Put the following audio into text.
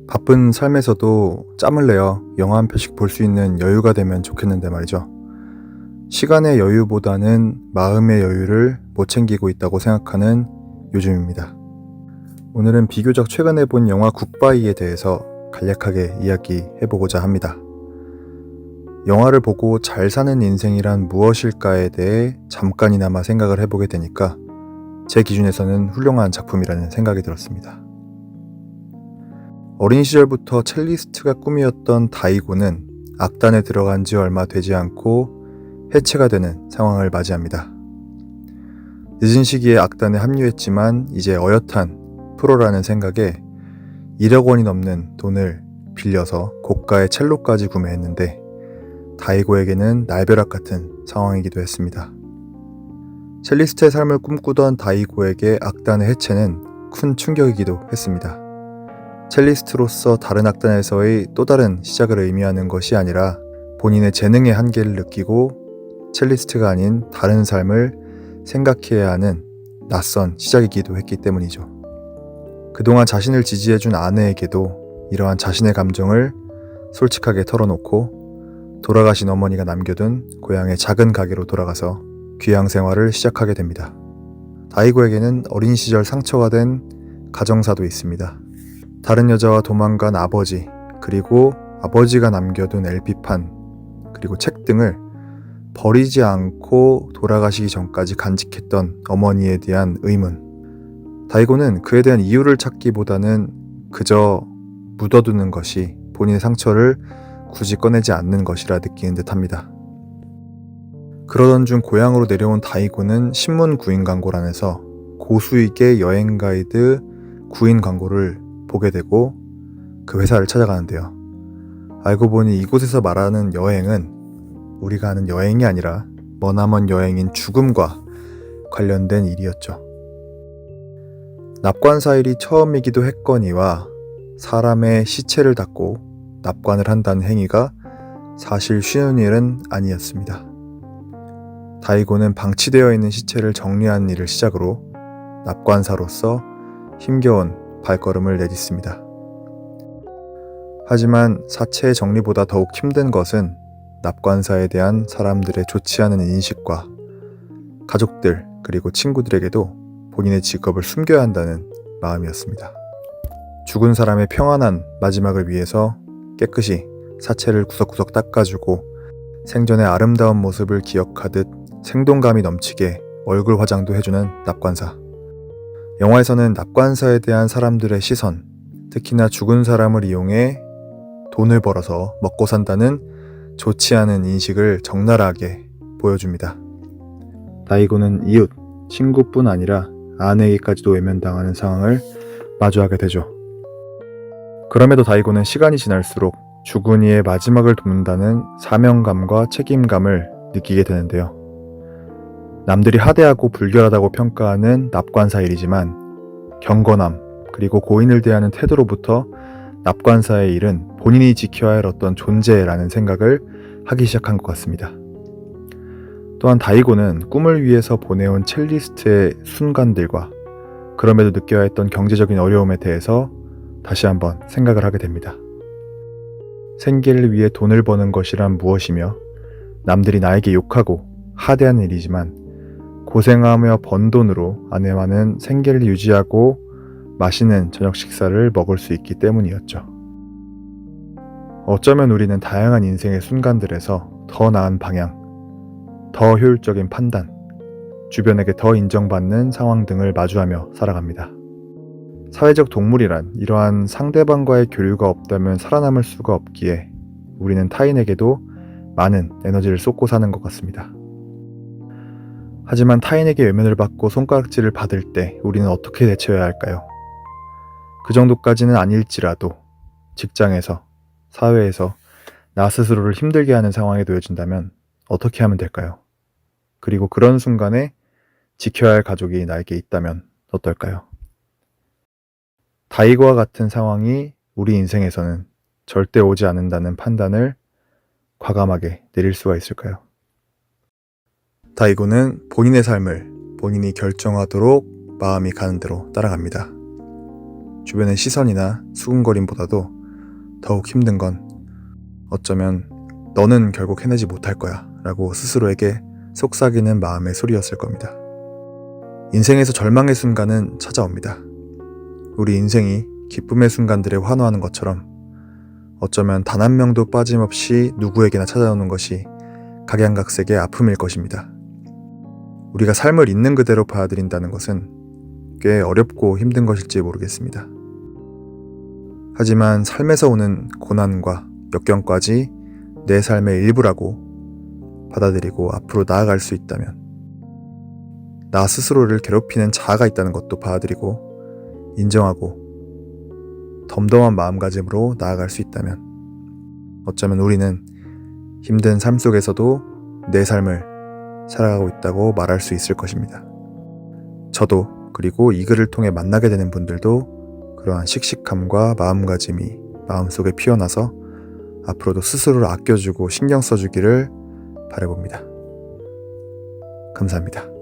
바쁜 삶에서도 짬을 내어 영화 한 편씩 볼 수 있는 여유가 되면 좋겠는데 말이죠. 시간의 여유보다는 마음의 여유를 못 챙기고 있다고 생각하는 요즘입니다. 오늘은 비교적 최근에 본 영화 굿바이에 대해서 간략하게 이야기해보고자 합니다. 영화를 보고 잘 사는 인생이란 무엇일까에 대해 잠깐이나마 생각을 해보게 되니까 제 기준에서는 훌륭한 작품이라는 생각이 들었습니다. 어린 시절부터 첼리스트가 꿈이었던 다이고는 악단에 들어간 지 얼마 되지 않고 해체가 되는 상황을 맞이합니다. 늦은 시기에 악단에 합류했지만 이제 어엿한 프로라는 생각에 1억 원이 넘는 돈을 빌려서 고가의 첼로까지 구매했는데 다이고에게는 날벼락 같은 상황이기도 했습니다. 첼리스트의 삶을 꿈꾸던 다이고에게 악단의 해체는 큰 충격이기도 했습니다. 첼리스트로서 다른 악단에서의 또 다른 시작을 의미하는 것이 아니라 본인의 재능의 한계를 느끼고 첼리스트가 아닌 다른 삶을 생각해야 하는 낯선 시작이기도 했기 때문이죠. 그동안 자신을 지지해준 아내에게도 이러한 자신의 감정을 솔직하게 털어놓고 돌아가신 어머니가 남겨둔 고향의 작은 가게로 돌아가서 귀향 생활을 시작하게 됩니다. 다이고에게는 어린 시절 상처가 된 가정사도 있습니다. 다른 여자와 도망간 아버지, 그리고 아버지가 남겨둔 LP판, 그리고 책 등을 버리지 않고 돌아가시기 전까지 간직했던 어머니에 대한 의문. 다이고는 그에 대한 이유를 찾기보다는 그저 묻어두는 것이 본인의 상처를 굳이 꺼내지 않는 것이라 느끼는 듯합니다. 그러던 중 고향으로 내려온 다이고는 신문 구인 광고란에서 고수익의 여행 가이드 구인 광고를 보게 되고 그 회사를 찾아가는데요. 알고 보니 이곳에서 말하는 여행은 우리가 아는 여행이 아니라 머나먼 여행인 죽음과 관련된 일이었죠. 납관사일이 처음이기도 했거니와 사람의 시체를 닦고 납관을 한다는 행위가 사실 쉬운 일은 아니었습니다. 다이고는 방치되어 있는 시체를 정리하는 일을 시작으로 납관사로서 힘겨운 발걸음을 내딛습니다. 하지만 사체의 정리보다 더욱 힘든 것은 납관사에 대한 사람들의 좋지 않은 인식과 가족들 그리고 친구들에게도 본인의 직업을 숨겨야 한다는 마음이었습니다. 죽은 사람의 평안한 마지막을 위해서 깨끗이 사체를 구석구석 닦아주고 생전의 아름다운 모습을 기억하듯 생동감이 넘치게 얼굴 화장도 해주는 납관사. 영화에서는 납관사에 대한 사람들의 시선, 특히나 죽은 사람을 이용해 돈을 벌어서 먹고 산다는 좋지 않은 인식을 적나라하게 보여줍니다. 다이고는 이웃, 친구뿐 아니라 아내에게까지도 외면당하는 상황을 마주하게 되죠. 그럼에도 다이고는 시간이 지날수록 죽은 이의 마지막을 돕는다는 사명감과 책임감을 느끼게 되는데요. 남들이 하대하고 불결하다고 평가하는 납관사 일이지만 경건함 그리고 고인을 대하는 태도로부터 납관사의 일은 본인이 지켜야 할 어떤 존재라는 생각을 하기 시작한 것 같습니다. 또한 다이고는 꿈을 위해서 보내온 첼리스트의 순간들과 그럼에도 느껴야 했던 경제적인 어려움에 대해서 다시 한번 생각을 하게 됩니다. 생계를 위해 돈을 버는 것이란 무엇이며 남들이 나에게 욕하고 하대하는 일이지만 고생하며 번 돈으로 아내와는 생계를 유지하고 맛있는 저녁 식사를 먹을 수 있기 때문이었죠. 어쩌면 우리는 다양한 인생의 순간들에서 더 나은 방향, 더 효율적인 판단, 주변에게 더 인정받는 상황 등을 마주하며 살아갑니다. 사회적 동물이란 이러한 상대방과의 교류가 없다면 살아남을 수가 없기에 우리는 타인에게도 많은 에너지를 쏟고 사는 것 같습니다. 하지만 타인에게 외면을 받고 손가락질을 받을 때 우리는 어떻게 대처해야 할까요? 그 정도까지는 아닐지라도 직장에서, 사회에서 나 스스로를 힘들게 하는 상황에 놓여진다면 어떻게 하면 될까요? 그리고 그런 순간에 지켜야 할 가족이 나에게 있다면 어떨까요? 다이고와 같은 상황이 우리 인생에서는 절대 오지 않는다는 판단을 과감하게 내릴 수가 있을까요? 다이고는 본인의 삶을 본인이 결정하도록 마음이 가는 대로 따라갑니다. 주변의 시선이나 수군거림보다도 더욱 힘든 건 어쩌면 너는 결국 해내지 못할 거야 라고 스스로에게 속삭이는 마음의 소리였을 겁니다. 인생에서 절망의 순간은 찾아옵니다. 우리 인생이 기쁨의 순간들에 환호하는 것처럼 어쩌면 단 한 명도 빠짐없이 누구에게나 찾아오는 것이 각양각색의 아픔일 것입니다. 우리가 삶을 있는 그대로 받아들인다는 것은 꽤 어렵고 힘든 것일지 모르겠습니다. 하지만 삶에서 오는 고난과 역경까지 내 삶의 일부라고 받아들이고 앞으로 나아갈 수 있다면, 나 스스로를 괴롭히는 자아가 있다는 것도 받아들이고 인정하고 덤덤한 마음가짐으로 나아갈 수 있다면, 어쩌면 우리는 힘든 삶 속에서도 내 삶을 살아가고 있다고 말할 수 있을 것입니다. 저도, 그리고 이 글을 통해 만나게 되는 분들도 그러한 씩씩함과 마음가짐이 마음속에 피어나서 앞으로도 스스로를 아껴주고 신경 써주기를 바라봅니다. 감사합니다.